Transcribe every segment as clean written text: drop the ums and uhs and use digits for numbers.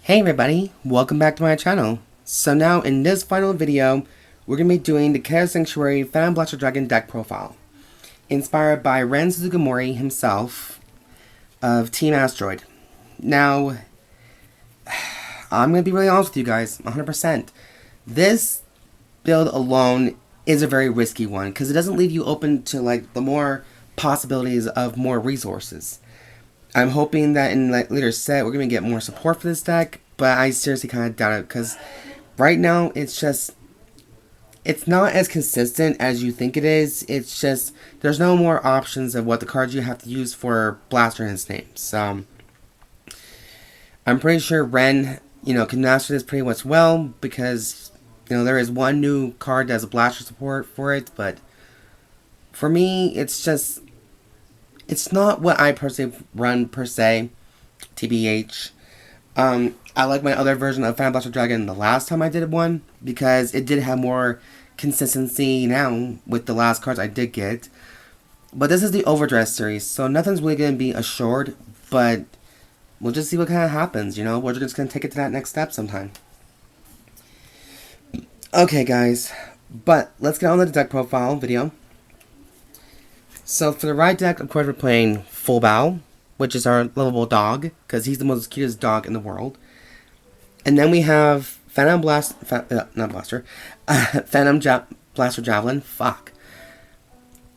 Hey everybody, welcome back to my channel. So now in this final video, we're going to be doing the Keter Sanctuary Phantom Blaster Dragon deck profile. Inspired by Ren Suzugumori himself of Team Asteroid. Now, I'm going to be really honest with you guys, 100%. This build alone is a very risky one because it doesn't leave you open to like the more possibilities of more resources. I'm hoping that in like later set we're going to get more support for this deck, but I seriously kind of doubt it because right now it's not as consistent as you think it is. It's just there's no more options of what the cards you have to use for Blaster in its name. So I'm pretty sure Ren, can master this pretty much well because there is one new card that has a Blaster support for it, but for me it's not what I personally run per se, TBH. I like my other version of Phantom Blaster Dragon the last time I did one because it did have more consistency now with the last cards I did get. But this is the Overdress series, so nothing's really going to be assured, but we'll just see what kind of happens, We're just going to take it to that next step sometime. Okay, guys, but let's get on to the deck profile video. So for the right deck, of course, we're playing Fullbau, which is our lovable dog, because he's the most cutest dog in the world. And then we have Phantom Blaster Javelin. Fuck.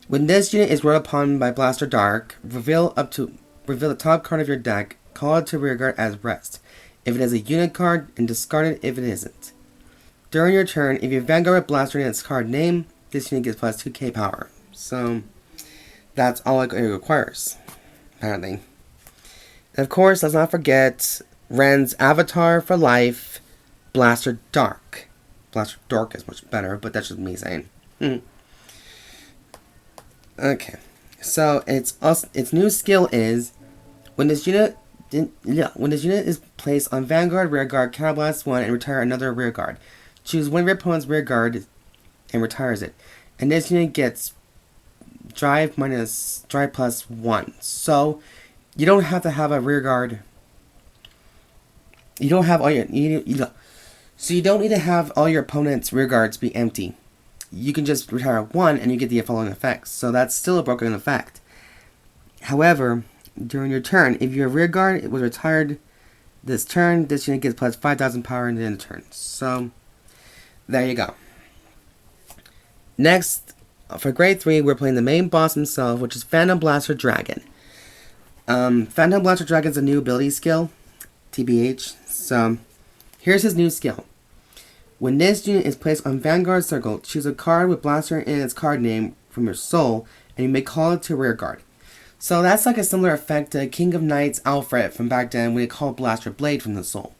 When this unit is rolled upon by Blaster Dark, reveal the top card of your deck, call it to rearguard as rest. If it is a unit card, and discard it if it isn't. During your turn, if you Vanguard with Blaster in its card name, this unit gets plus 2k power. So that's all it requires, apparently. And of course, let's not forget Ren's Avatar for Life, Blaster Dark. Blaster Dark is much better, but that's just me saying. Okay, so its new skill is when this unit is placed on Vanguard, Rearguard, Counterblast 1, and retire another Rearguard. Choose one of your opponent's Rearguard and retires it. And this unit gets drive plus 1. So you don't have to have a rear guard. You don't have all your so you don't need to have all your opponent's rear guards be empty. You can just retire 1 and you get the following effects. So that's still a broken effect. However, during your turn, if your rear guard was retired this turn, this unit gets plus 5,000 power in the end of turn. So there you go. Next, for grade 3, we're playing the main boss himself, which is Phantom Blaster Dragon. Phantom Blaster Dragon is a new ability skill, TBH. So, here's his new skill. When this unit is placed on Vanguard Circle, choose a card with Blaster in its card name from your soul, and you may call it to Rearguard. So that's like a similar effect to King of Knights Alfred from back then when he called Blaster Blade from the soul.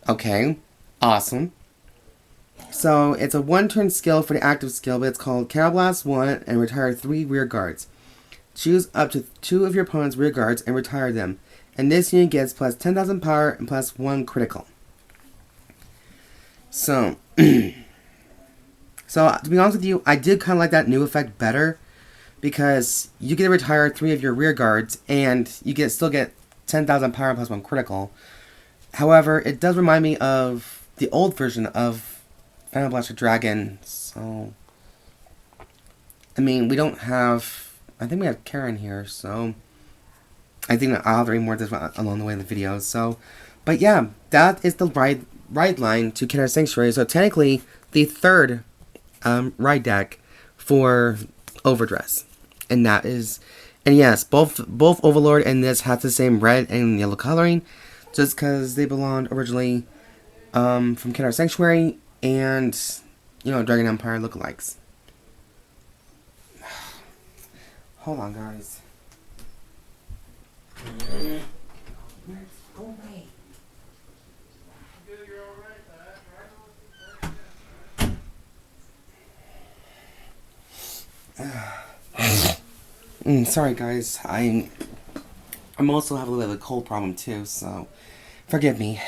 Okay, awesome. So, it's a one-turn skill for the active skill, but it's called Counterblast 1 and retire 3 rear guards. Choose up to 2 of your opponent's rear guards and retire them. And this unit gets plus 10,000 power and plus 1 critical. So, to be honest with you, I did kind of like that new effect better. Because you get to retire 3 of your rear guards and you still get 10,000 power plus 1 critical. However, it does remind me of the old version of Phantom Blaster Dragon, so I mean, we don't have, I think we have Charon here, so I think I'll have to read more of this along the way in the video, so, but yeah, that is the ride line to Keter Sanctuary, so technically, the third ride deck for Overdress, and that is, and yes, both Overlord and this have the same red and yellow coloring, just because they belonged originally from Keter Sanctuary, and, Dragon Empire lookalikes. Hold on, guys. Go away. Sorry, guys. I'm also have a little bit of a cold problem too, so forgive me.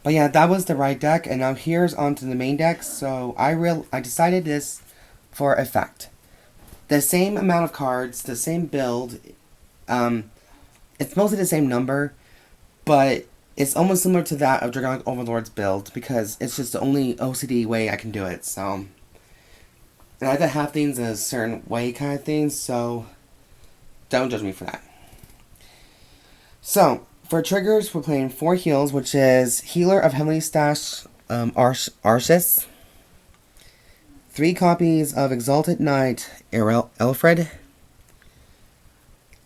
But yeah, that was the right deck, and now here's onto the main deck. So I decided this for effect. The same amount of cards, the same build. It's mostly the same number, but It's almost similar to that of Dragonic Overlord's build, because it's just the only OCD way I can do it, so. And I have to have things in a certain way kind of thing, so don't judge me for that. So, for triggers, we're playing 4 heals, which is Healer of Heavenly Stash, Arshes. 3 copies of Exalted Knight, Eafred.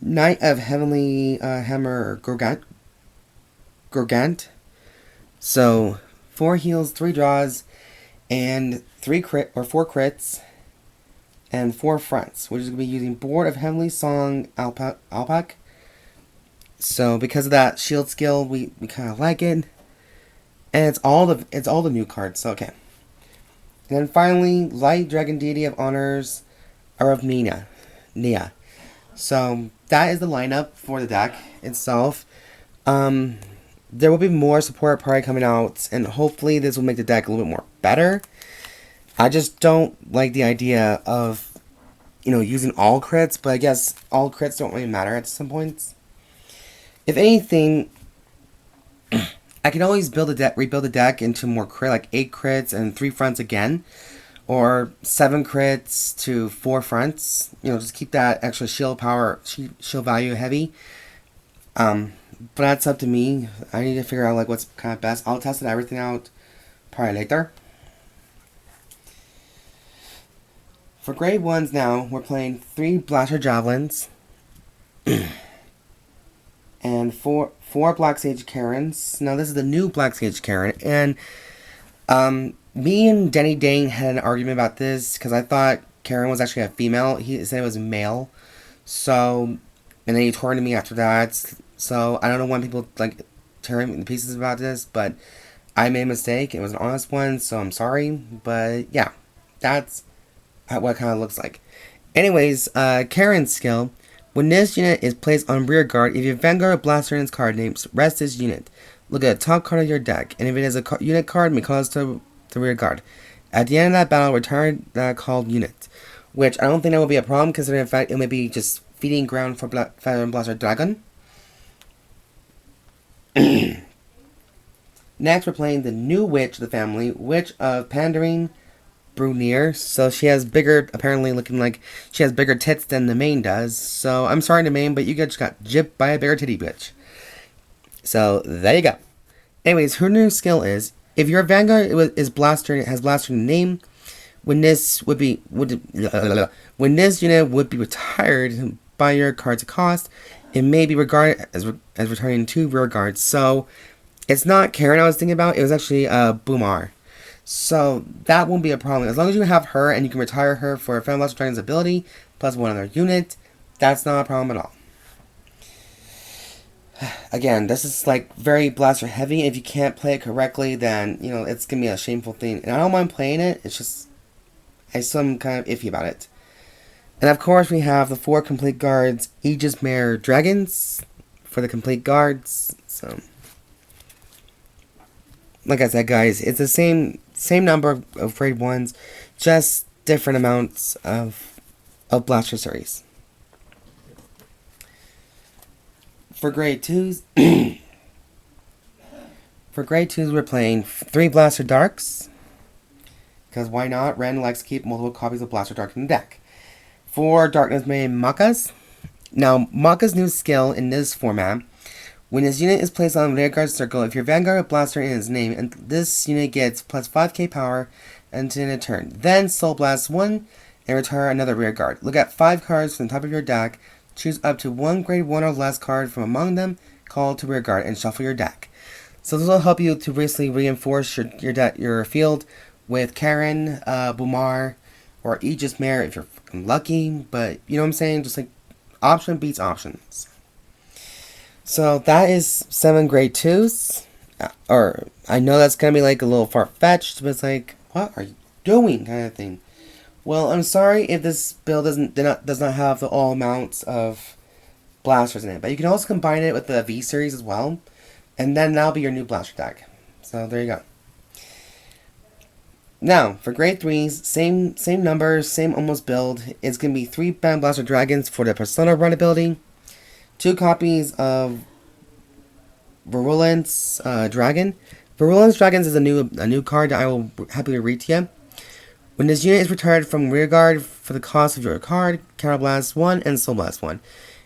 Knight of Heavenly Hammer, Gurgant. So 4 heals, 3 draws, and 4 crits, and 4 fronts, which is going to be using Board of Heavenly Song, Alpacc. So because of that shield skill, we kind of like it, and it's all the new cards. So okay. And then finally, Light Dragon Deity of Honors, Nia. So that is the lineup for the deck itself. There will be more support probably coming out, and hopefully this will make the deck a little bit more better. I just don't like the idea of, using all crits, but I guess all crits don't really matter at some points. If anything, I can always rebuild the deck into more like 8 crits and 3 fronts again, or 7 crits to 4 fronts. Just keep that extra shield value heavy. But that's up to me. I need to figure out what's kind of best. I'll test everything out probably later. For grade 1s now, we're playing 3 Blaster Javelins and 4 Black Sage Charons. Now this is the new Black Sage Charon, and me and Denny Dang had an argument about this because I thought Charon was actually a female. He said it was male. So, and then he tore into me after that. So, I don't know when people, tear him in pieces about this, but I made a mistake. It was an honest one, so I'm sorry. But, yeah, that's what it kind of looks like. Anyways, Charon's skill. When this unit is placed on rear guard, if your Vanguard Blaster in its card names, rest this unit. Look at the top card of your deck, and if it is a unit card, may call it to the rear guard. At the end of that battle, return that called unit. Which, I don't think that will be a problem, considering in fact, it may be just feeding ground for Blaster Dragon. Next, we're playing the new witch of the family, Witch of Pandering, Brunner. So she has apparently looking like she has bigger tits than the main does. So I'm sorry, the main, but you just got gypped by a bigger titty bitch. So there you go. Anyways, her new skill is, if your Vanguard has Blaster in the name, when this unit would be retired by your card's cost, it may be regarded as returning 2 rear guards. So it's not Charon I was thinking about. It was actually Boomar. So that won't be a problem. As long as you have her and you can retire her for Phantom Blaster Dragon's ability plus 1 other unit, that's not a problem at all. Again, this is very blaster heavy. If you can't play it correctly, then it's gonna be a shameful thing. And I don't mind playing it. It's just I still am kind of iffy about it. And of course, we have the 4 complete guards, Aegismare Dragons for the complete guards. So, like I said, guys, it's the same number of grade 1s, just different amounts of Blaster series. For grade 2s, we're playing 3 Blaster Darks. Because why not? Ren likes to keep multiple copies of Blaster Dark in the deck. 4 Darkness Maiden Machas. Now, Macha's new skill in this format, when this unit is placed on Vanguard Circle, if your Vanguard Blaster in its name, and this unit gets plus 5k power until a turn. Then Soul Blast 1 and retire another rear guard. Look at 5 cards from the top of your deck. Choose up to 1 grade 1 or less card from among them, call to rear guard, and shuffle your deck. So this will help you to basically reinforce your field with Charon, Boomar, or Aegismare if you're lucky. But you know what I'm saying? Just option beats options. So that is 7 grade 2s. Or I know that's gonna be a little far-fetched, but it's what are you doing kind of thing. Well, I'm sorry if this build does not have the all amounts of blasters in it, but you can also combine it with the V series as well, and then that'll be your new blaster deck. So there you go. Now for grade 3s, same numbers, same almost build. It's gonna be 3 Band Blaster Dragons for the Persona run ability, 2 copies of Virulence Dragon. Virulence Dragons is a new card that I will happily read to you. When this unit is retired from rearguard for the cost of your card, Counterblast 1 and Soul Blast 1.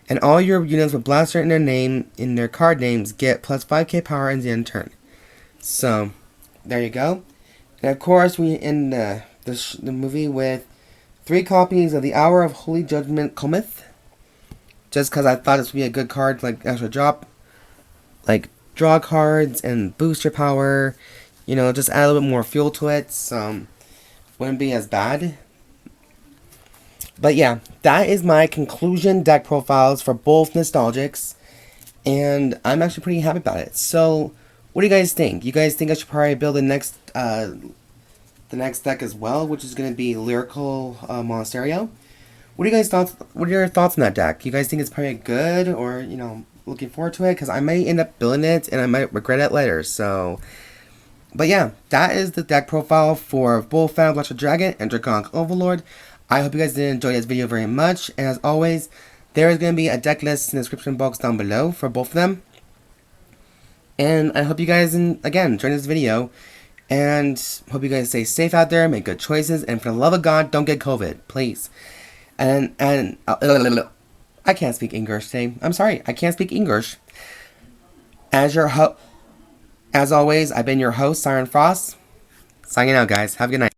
And all your units with Blaster in their name, in their card names, get plus 5k power in the end turn. So, there you go. And of course, we end the movie with 3 copies of the Hour of Holy Judgment Cometh. Just because I thought this would be a good card, like extra drop. Like, draw cards and boost your power. You know, just add a little bit more fuel to it. So, wouldn't be as bad. But yeah, that is my conclusion deck profiles for both Nostalgics. And I'm actually pretty happy about it. So, what do you guys think? You guys think I should probably build the next deck as well, which is going to be Lyrical Monasterio? What are you guys thoughts? What are your thoughts on that deck? You guys think it's probably good, or you know, looking forward to it? Because I might end up building it, and I might regret it later. So, but yeah, that is the deck profile for both Phantom Blaster Dragon and Draconic Overlord. I hope you guys did enjoy this video very much, and as always, there is going to be a deck list in the description box down below for both of them. And I hope you guys, again, enjoyed this video, and hope you guys stay safe out there, make good choices, and for the love of God, don't get COVID, please. And I can't speak English today. I'm sorry, I can't speak English. As always, I've been your host, Siren Frost. Signing out, guys. Have a good night.